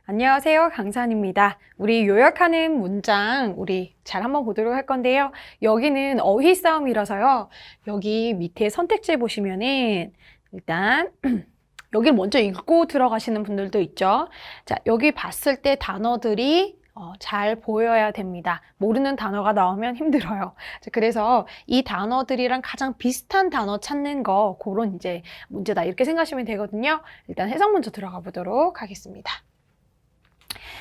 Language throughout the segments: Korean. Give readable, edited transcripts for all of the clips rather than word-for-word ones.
안녕하세요. 강산입니다. 우리 요약하는 문장 우리 잘 한번 보도록 할 건데요. 여기는 어휘 싸움이라서요. 여기 밑에 선택지 보시면은 일단 여기를 먼저 읽고 들어가시는 분들도 있죠. 자, 여기 봤을 때 단어들이 잘 보여야 됩니다. 모르는 단어가 나오면 힘들어요. 자, 그래서 이 단어들이랑 가장 비슷한 단어 찾는 거 그런 이제 문제다 이렇게 생각하시면 되거든요. 일단 해석 먼저 들어가 보도록 하겠습니다.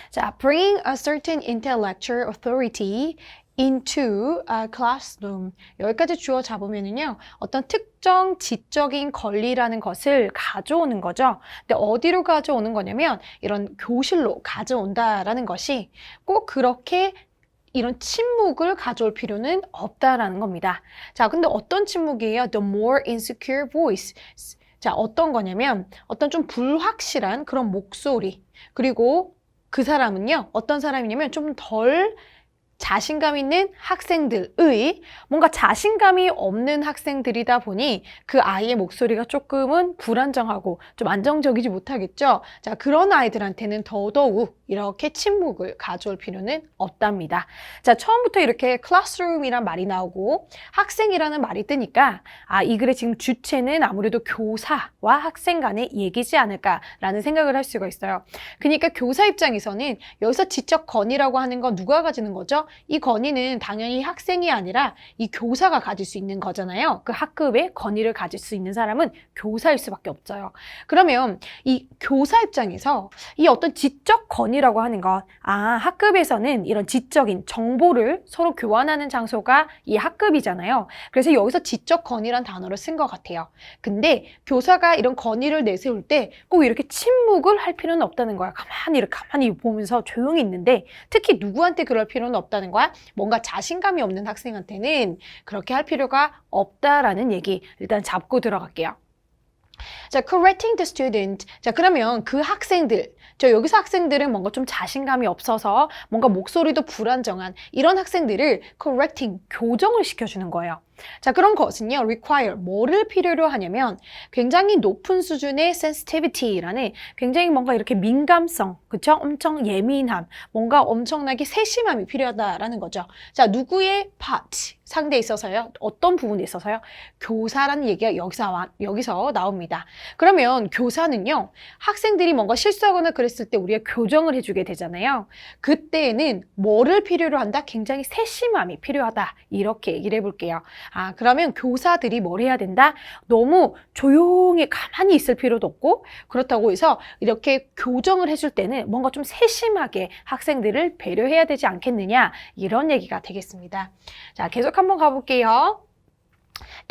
자, bring a certain intellectual authority into a classroom. 여기까지 주어 잡으면은요, 어떤 특정 지적인 권리라는 것을 가져오는 거죠. 근데 어디로 가져오는 거냐면, 이런 교실로 가져온다라는 것이 꼭 그렇게 이런 침묵을 가져올 필요는 없다라는 겁니다. 자, 근데 어떤 침묵이에요? The more insecure voice. 자, 어떤 거냐면, 어떤 좀 불확실한 그런 목소리. 그리고 그 사람은요, 어떤 사람이냐면 좀 덜 자신감 있는 학생들의 뭔가 자신감이 없는 학생들이다 보니 그 아이의 목소리가 조금은 불안정하고 좀 안정적이지 못하겠죠. 자, 그런 아이들한테는 더더욱 이렇게 침묵을 가져올 필요는 없답니다. 자, 처음부터 이렇게 classroom이란 말이 나오고 학생이라는 말이 뜨니까 이 글의 지금 주체는 아무래도 교사와 학생 간의 얘기지 않을까라는 생각을 할 수가 있어요. 그러니까 교사 입장에서는 여기서 지적 권위라고 하는 건 누가 가지는 거죠? 이 권위는 당연히 학생이 아니라 이 교사가 가질 수 있는 거잖아요. 그 학급의 권위를 가질 수 있는 사람은 교사일 수밖에 없어요. 그러면 이 교사 입장에서 이 어떤 지적 권위라고 하는 것, 학급에서는 이런 지적인 정보를 서로 교환하는 장소가 이 학급이잖아요. 그래서 여기서 지적 권위란 단어를 쓴 것 같아요. 근데 교사가 이런 권위를 내세울 때 꼭 이렇게 침묵을 할 필요는 없다는 거야. 가만히 보면서 조용히 있는데 특히 누구한테 그럴 필요는 없다는 거야. 뭔가 자신감이 없는 학생한테는 그렇게 할 필요가 없다라는 얘기 일단 잡고 들어갈게요. 자, correcting the student. 자, 그러면 그 학생들, 여기서 학생들은 뭔가 좀 자신감이 없어서 뭔가 목소리도 불안정한 이런 학생들을 correcting, 교정을 시켜주는 거예요. 자, 그런 것은요, require, 뭐를 필요로 하냐면 굉장히 높은 수준의 sensitivity라는 굉장히 뭔가 이렇게 민감성, 그쵸? 엄청 예민함, 뭔가 엄청나게 세심함이 필요하다라는 거죠. 자, 누구의 part, 상대에 있어서요? 어떤 부분에 있어서요? 교사라는 얘기가 여기서 나옵니다. 그러면 교사는요, 학생들이 뭔가 실수하거나 그랬을 때 우리가 교정을 해주게 되잖아요. 그때는 뭐를 필요로 한다? 굉장히 세심함이 필요하다. 이렇게 얘기를 해볼게요. 그러면 교사들이 뭘 해야 된다? 너무 조용히 가만히 있을 필요도 없고 그렇다고 해서 이렇게 교정을 해줄 때는 뭔가 좀 세심하게 학생들을 배려해야 되지 않겠느냐 이런 얘기가 되겠습니다. 자, 계속 한번 가볼게요.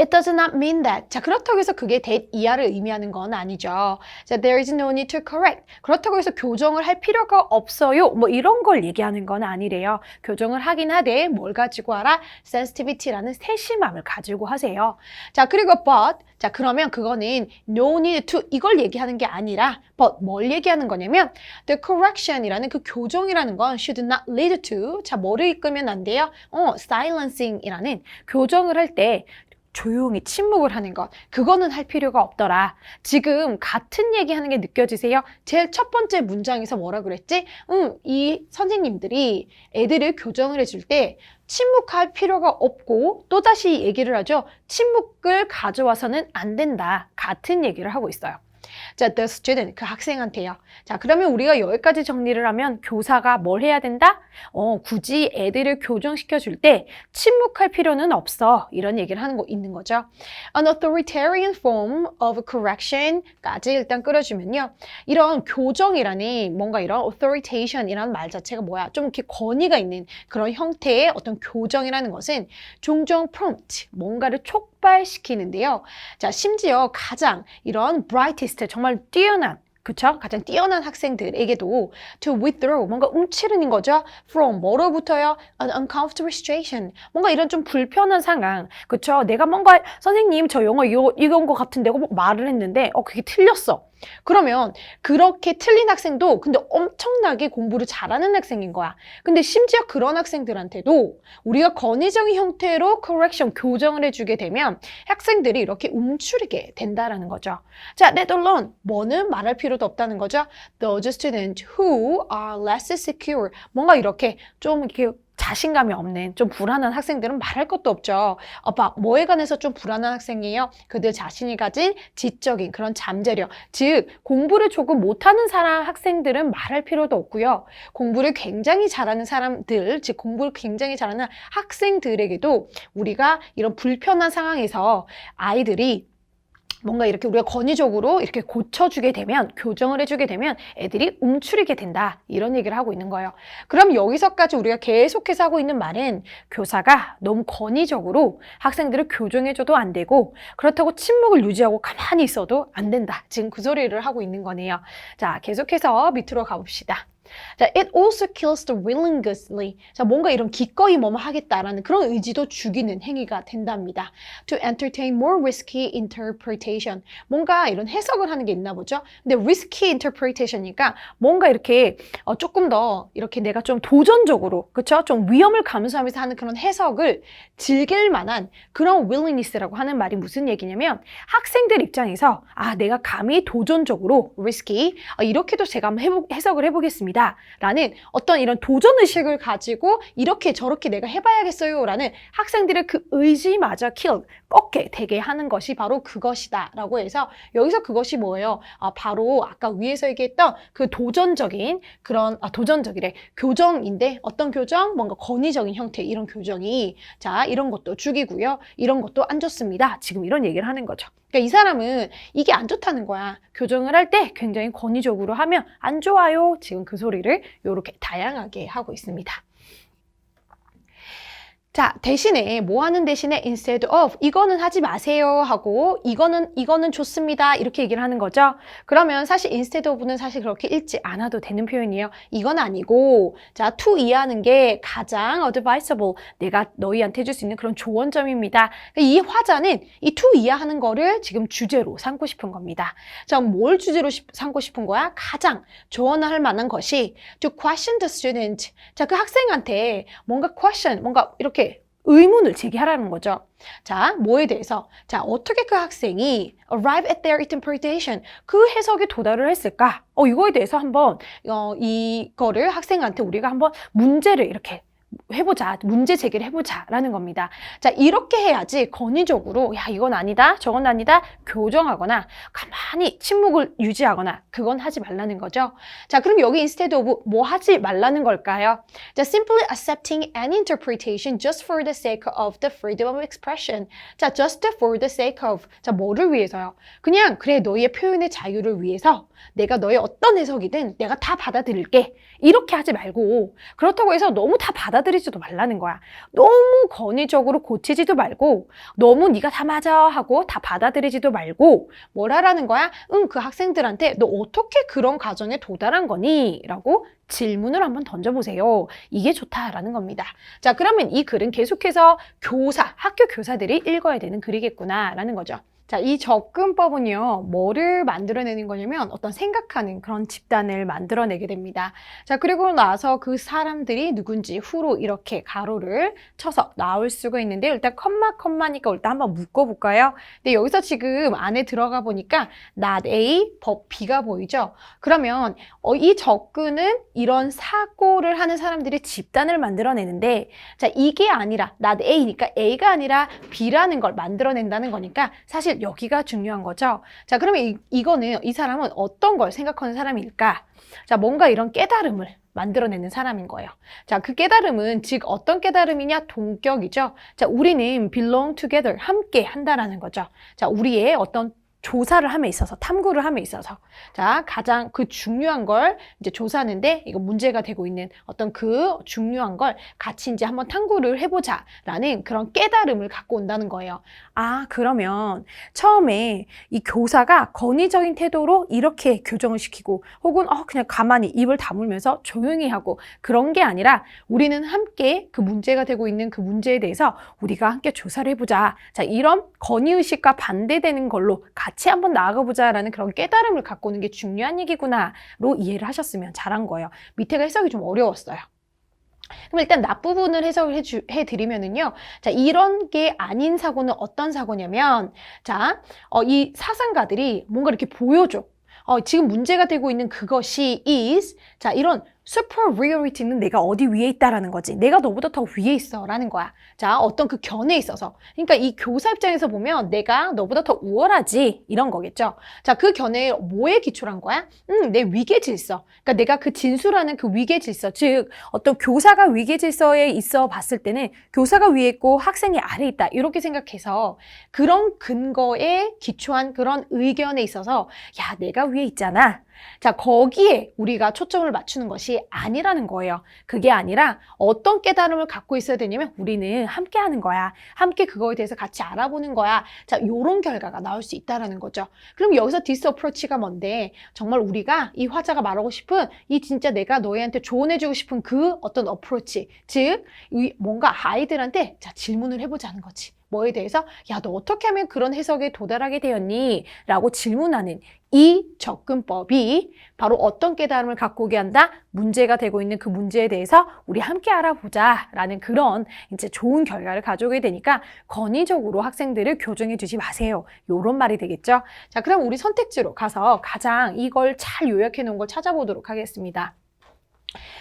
It does not mean that. 자, 그렇다고 해서 그게 that 이하를 의미하는 건 아니죠. 자, there is no need to correct. 그렇다고 해서 교정을 할 필요가 없어요. 뭐 이런 걸 얘기하는 건 아니래요. 교정을 하긴 하되 뭘 가지고 하라? sensitivity라는 세심함을 가지고 하세요. 자, 그리고 but. 자, 그러면 그거는 no need to 이걸 얘기하는 게 아니라 but 뭘 얘기하는 거냐면 the correction이라는 그 교정이라는 건 should not lead to. 자, 뭐를 이끌면 안 돼요? silencing이라는 교정을 할 때 조용히 침묵을 하는 것, 그거는 할 필요가 없더라. 지금 같은 얘기하는 게 느껴지세요? 제일 첫 번째 문장에서 뭐라 그랬지? 이 선생님들이 애들을 교정을 해줄 때 침묵할 필요가 없고 또다시 얘기를 하죠. 침묵을 가져와서는 안 된다. 같은 얘기를 하고 있어요. 자, the student, 그 학생한테요. 자, 그러면 우리가 여기까지 정리를 하면 교사가 뭘 해야 된다? 굳이 애들을 교정시켜 줄 때 침묵할 필요는 없어. 이런 얘기를 하는 거 있는 거죠. An authoritarian form of correction까지 일단 끌어주면요. 이런 교정이라는 뭔가 이런 authoritation이라는 말 자체가 뭐야? 좀 이렇게 권위가 있는 그런 형태의 어떤 교정이라는 것은 종종 prompt, 뭔가를 촉발시키는데요. 자, 심지어 가장 이런 brightest, 정말 뛰어난 그쵸? 가장 뛰어난 학생들에게도 to withdraw, 뭔가 움츠르는 거죠. from, 뭐로부터요? An uncomfortable situation. 뭔가 이런 좀 불편한 상황. 그쵸? 내가 뭔가, 선생님, 저 영어 이건 것 같은데, 말을 했는데, 그게 틀렸어. 그러면 그렇게 틀린 학생도 근데 엄청나게 공부를 잘하는 학생인 거야. 근데 심지어 그런 학생들한테도 우리가 권위적인 형태로 correction, 교정을 해주게 되면 학생들이 이렇게 움츠리게 된다라는 거죠. 자, let alone 뭐는 말할 필요도 없다는 거죠. Those students who are less secure, 뭔가 이렇게 좀 이렇게 자신감이 없는 좀 불안한 학생들은 말할 것도 없죠. 뭐에 관해서 좀 불안한 학생이에요? 그들 자신이 가진 지적인 그런 잠재력, 즉 공부를 조금 못하는 학생들은 말할 필요도 없고요. 공부를 굉장히 잘하는 사람들, 즉 공부를 굉장히 잘하는 학생들에게도 우리가 이런 불편한 상황에서 아이들이 뭔가 이렇게 우리가 권위적으로 이렇게 고쳐주게 되면, 교정을 해주게 되면 애들이 움츠리게 된다. 이런 얘기를 하고 있는 거예요. 그럼 여기서까지 우리가 계속해서 하고 있는 말은 교사가 너무 권위적으로 학생들을 교정해줘도 안 되고 그렇다고 침묵을 유지하고 가만히 있어도 안 된다. 지금 그 소리를 하고 있는 거네요. 자, 계속해서 밑으로 가봅시다. 자, it also kills the willingnessly. 자, 뭔가 이런 기꺼이 뭐뭐 하겠다라는 그런 의지도 죽이는 행위가 된답니다. To entertain more risky interpretation. 뭔가 이런 해석을 하는 게 있나 보죠. 근데 risky interpretation이니까 뭔가 이렇게 조금 더 이렇게 내가 좀 도전적으로, 그쵸? 좀 위험을 감수하면서 하는 그런 해석을 즐길 만한 그런 willingness라고 하는 말이 무슨 얘기냐면 학생들 입장에서 내가 감히 도전적으로 risky, 이렇게도 제가 한번 해석을 해보겠습니다. 라는 어떤 이런 도전의식을 가지고 이렇게 저렇게 내가 해봐야겠어요 라는 학생들의 그 의지마저 꺾게 되게 하는 것이 바로 그것이다 라고 해서 여기서 그것이 뭐예요? 바로 아까 위에서 얘기했던 그 도전적인 그런 도전적이래 교정인데 어떤 교정? 뭔가 권위적인 형태 이런 교정이 자 이런 것도 죽이고요 이런 것도 안 좋습니다 지금 이런 얘기를 하는 거죠. 그러니까 이 사람은 이게 안 좋다는 거야. 교정을 할 때 굉장히 권위적으로 하면 안 좋아요. 지금 그 소리를 이렇게 다양하게 하고 있습니다. 자, 대신에 뭐 하는 대신에 instead of 이거는 하지 마세요 하고 이거는 좋습니다 이렇게 얘기를 하는 거죠. 그러면 사실 instead of는 사실 그렇게 읽지 않아도 되는 표현이에요. 이건 아니고 자 to 이해하는 게 가장 advisable 내가 너희한테 해줄 수 있는 그런 조언점입니다. 이 화자는 이 to 이해하는 거를 지금 주제로 삼고 싶은 겁니다. 자, 뭘 주제로 삼고 싶은 거야? 가장 조언을 할 만한 것이 to question the student. 자, 그 학생한테 뭔가 question 뭔가 이렇게 의문을 제기하라는 거죠. 자, 뭐에 대해서? 자, 어떻게 그 학생이 arrive at their interpretation, 그 해석에 도달을 했을까? 이거에 대해서 한번 이거를 학생한테 우리가 한번 문제를 이렇게 해보자, 문제 제기를 해보자 라는 겁니다. 자, 이렇게 해야지 권위적으로 야 이건 아니다, 저건 아니다 교정하거나 가만히 침묵을 유지하거나 그건 하지 말라는 거죠. 자, 그럼 여기 instead of 뭐 하지 말라는 걸까요? 자, simply accepting any interpretation just for the sake of the freedom of expression. 자, just for the sake of 자, 뭐를 위해서요? 그냥 그래 너희의 표현의 자유를 위해서 내가 너의 어떤 해석이든 내가 다 받아들일게 이렇게 하지 말고 그렇다고 해서 너무 다 받아들이지도 말라는 거야. 너무 권위적으로 고치지도 말고 너무 네가 다 맞아 하고 다 받아들이지도 말고 뭘 하라는 거야? 그 학생들한테 너 어떻게 그런 가정에 도달한 거니? 라고 질문을 한번 던져보세요. 이게 좋다라는 겁니다. 자, 그러면 이 글은 계속해서 학교 교사들이 읽어야 되는 글이겠구나 라는 거죠. 자, 이 접근법은요, 뭐를 만들어내는 거냐면 어떤 생각하는 그런 집단을 만들어내게 됩니다. 자, 그리고 나서 그 사람들이 누군지 후로 이렇게 가로를 쳐서 나올 수가 있는데 일단 컴마니까 일단 한번 묶어볼까요? 근데 여기서 지금 안에 들어가 보니까 not A, 법 B가 보이죠? 그러면 이 접근은 이런 사고를 하는 사람들이 집단을 만들어내는데 자, 이게 아니라 not A니까 A가 아니라 B라는 걸 만들어낸다는 거니까 사실 여기가 중요한 거죠. 자, 그러면 이거는 이 사람은 어떤 걸 생각하는 사람일까? 자, 뭔가 이런 깨달음을 만들어내는 사람인 거예요. 자, 그 깨달음은 즉 어떤 깨달음이냐? 동격이죠. 자, 우리는 belong together, 함께 한다라는 거죠. 자, 우리의 어떤 조사를 함에 있어서 탐구를 함에 있어서 자 가장 그 중요한 걸 이제 조사하는데 이거 문제가 되고 있는 어떤 그 중요한 걸 같이 이제 한번 탐구를 해보자라는 그런 깨달음을 갖고 온다는 거예요. 그러면 처음에 이 교사가 권위적인 태도로 이렇게 교정을 시키고 혹은 그냥 가만히 입을 다물면서 조용히 하고 그런 게 아니라 우리는 함께 그 문제가 되고 있는 그 문제에 대해서 우리가 함께 조사를 해보자. 자, 이런 권위의식과 반대되는 걸로 같이 한번 나아가보자라는 그런 깨달음을 갖고 오는 게 중요한 얘기구나로 이해를 하셨으면 잘한 거예요. 밑에가 해석이 좀 어려웠어요. 그럼 일단 앞부분을 해석을 해드리면은요. 자, 이런 게 아닌 사고는 어떤 사고냐면, 자, 이 사상가들이 뭔가 이렇게 보여줘. 지금 문제가 되고 있는 그것이 is, 자, 이런 superiority는 내가 어디 위에 있다라는 거지. 내가 너보다 더 위에 있어라는 거야. 자, 어떤 그 견해에 있어서. 그러니까 이 교사 입장에서 보면 내가 너보다 더 우월하지 이런 거겠죠. 자, 그 견해에 뭐에 기초한 거야? 내 위계 질서. 그러니까 내가 그 진술하는 그 위계 질서, 즉 어떤 교사가 위계 질서에 있어 봤을 때는 교사가 위에 있고 학생이 아래에 있다 이렇게 생각해서 그런 근거에 기초한 그런 의견에 있어서 야, 내가 위에 있잖아. 자, 거기에 우리가 초점을 맞추는 것이 아니라는 거예요. 그게 아니라 어떤 깨달음을 갖고 있어야 되냐면 우리는 함께 하는 거야. 함께 그거에 대해서 같이 알아보는 거야. 자, 요런 결과가 나올 수 있다는 거죠. 그럼 여기서 디스 어프로치가 뭔데? 정말 우리가 이 화자가 말하고 싶은 이 진짜 내가 너희한테 조언해주고 싶은 그 어떤 어프로치, 즉 뭔가 아이들한테 자, 질문을 해보자는 거지. 뭐에 대해서 야, 너 어떻게 하면 그런 해석에 도달하게 되었니? 라고 질문하는 이 접근법이 바로 어떤 깨달음을 갖고 오게 한다? 문제가 되고 있는 그 문제에 대해서 우리 함께 알아보자 라는 그런 이제 좋은 결과를 가져오게 되니까 권위적으로 학생들을 교정해 주지 마세요. 요런 말이 되겠죠? 자, 그럼 우리 선택지로 가서 가장 이걸 잘 요약해 놓은 걸 찾아보도록 하겠습니다.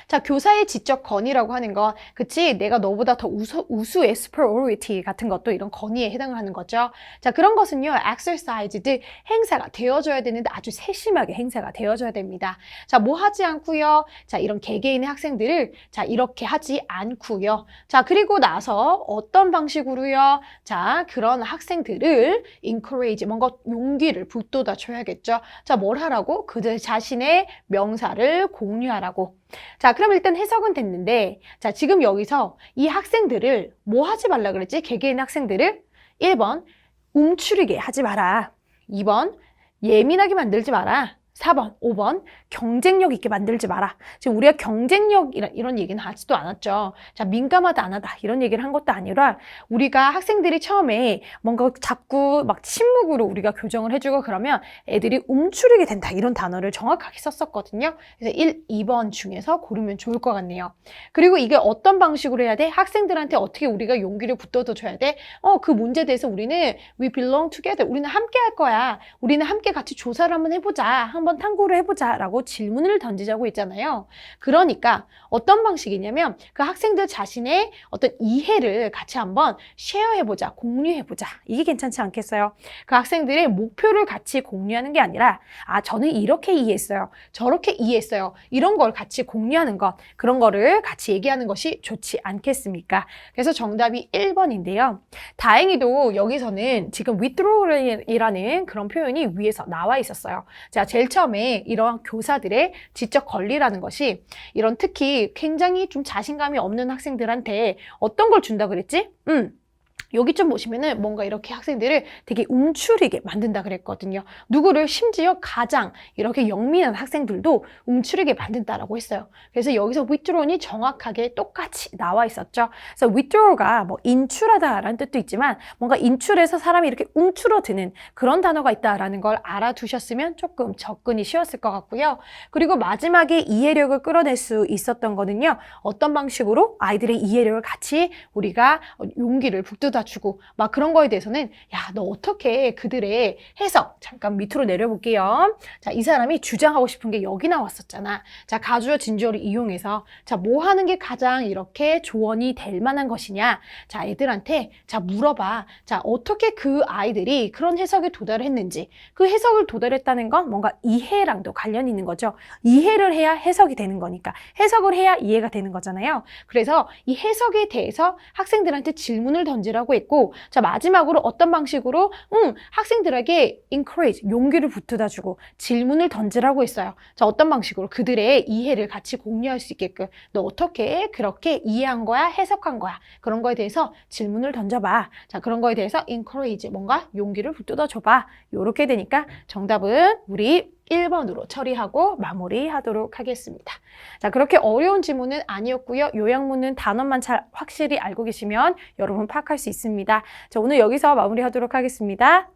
자, 교사의 지적 건의라고 하는 건 그치 내가 너보다 더 우수의 superiority 같은 것도 이런 건의에 해당을 하는 거죠. 자, 그런 것은요 exercise들 행사가 되어줘야 되는데 아주 세심하게 행사가 되어줘야 됩니다. 자, 뭐 하지 않고요. 자, 이런 개개인의 학생들을 자 이렇게 하지 않고요. 자, 그리고 나서 어떤 방식으로요. 자, 그런 학생들을 encourage 뭔가 용기를 북돋아 줘야겠죠. 자, 뭘 하라고? 그들 자신의 명사를 공유하라고. 자, 그럼 일단 해석은 됐는데, 자, 지금 여기서 이 학생들을 뭐 하지 말라 그랬지? 개개인 학생들을 1번, 움츠리게 하지 마라. 2번, 예민하게 만들지 마라. 4번, 5번, 경쟁력 있게 만들지 마라. 지금 우리가 경쟁력 이런 얘기는 하지도 않았죠. 자, 민감하다 안 하다 이런 얘기를 한 것도 아니라 우리가 학생들이 처음에 뭔가 자꾸 막 침묵으로 우리가 교정을 해주고 그러면 애들이 움츠리게 된다 이런 단어를 정확하게 썼었거든요. 그래서 1, 2번 중에서 고르면 좋을 것 같네요. 그리고 이게 어떤 방식으로 해야 돼? 학생들한테 어떻게 우리가 용기를 북돋아 줘야 돼? 그 문제에 대해서 우리는 we belong together. 우리는 함께 할 거야. 우리는 함께 같이 조사를 한번 해보자. 한번 탐구를 해보자 라고 질문을 던지자고 했잖아요. 그러니까 어떤 방식이냐면 그 학생들 자신의 어떤 이해를 같이 한번 쉐어해보자, 공유해보자. 이게 괜찮지 않겠어요? 그 학생들의 목표를 같이 공유하는 게 아니라 저는 이렇게 이해했어요. 저렇게 이해했어요. 이런 걸 같이 공유하는 것, 그런 거를 같이 얘기하는 것이 좋지 않겠습니까? 그래서 정답이 1번인데요. 다행히도 여기서는 지금 withdraw이라는 그런 표현이 위에서 나와 있었어요. 자, 제일 처음에 이런 교사들의 지적 권리라는 것이 이런 특히 굉장히 좀 자신감이 없는 학생들한테 어떤 걸 준다 그랬지? 여기 좀 보시면은 뭔가 이렇게 학생들을 되게 움츠리게 만든다 그랬거든요. 누구를 심지어 가장 이렇게 영민한 학생들도 움츠리게 만든다라고 했어요. 그래서 여기서 withdraw이 정확하게 똑같이 나와 있었죠. 그래서 withdraw가 뭐 인출하다라는 뜻도 있지만 뭔가 인출해서 사람이 이렇게 움츠러드는 그런 단어가 있다라는 걸 알아두셨으면 조금 접근이 쉬웠을 것 같고요. 그리고 마지막에 이해력을 끌어낼 수 있었던 거는요. 어떤 방식으로 아이들의 이해력을 같이 우리가 용기를 북돋아 주고 막 그런 거에 대해서는 야, 너 어떻게 그들의 해석 잠깐 밑으로 내려볼게요. 자, 이 사람이 주장하고 싶은 게 여기 나왔었잖아. 자, 가주어 진주어를 이용해서 자, 뭐 하는 게 가장 이렇게 조언이 될 만한 것이냐. 자, 애들한테 자, 물어봐. 자, 어떻게 그 아이들이 그런 해석에 도달했는지. 그 해석을 도달했다는 건 뭔가 이해랑도 관련이 있는 거죠. 이해를 해야 해석이 되는 거니까. 해석을 해야 이해가 되는 거잖아요. 그래서 이 해석에 대해서 학생들한테 질문을 던지라고 했고, 자, 마지막으로 어떤 방식으로 학생들에게 encourage, 용기를 북돋아 주고 질문을 던지라고 했어요. 자, 어떤 방식으로 그들의 이해를 같이 공유할 수 있게끔 너 어떻게 그렇게 이해한 거야? 해석한 거야? 그런 거에 대해서 질문을 던져봐. 자, 그런 거에 대해서 encourage, 뭔가 용기를 북돋아 줘봐. 요렇게 되니까 정답은 우리 1번으로 처리하고 마무리하도록 하겠습니다. 자, 그렇게 어려운 지문은 아니었고요. 요약문은 단어만 잘 확실히 알고 계시면 여러분 파악할 수 있습니다. 자, 오늘 여기서 마무리하도록 하겠습니다.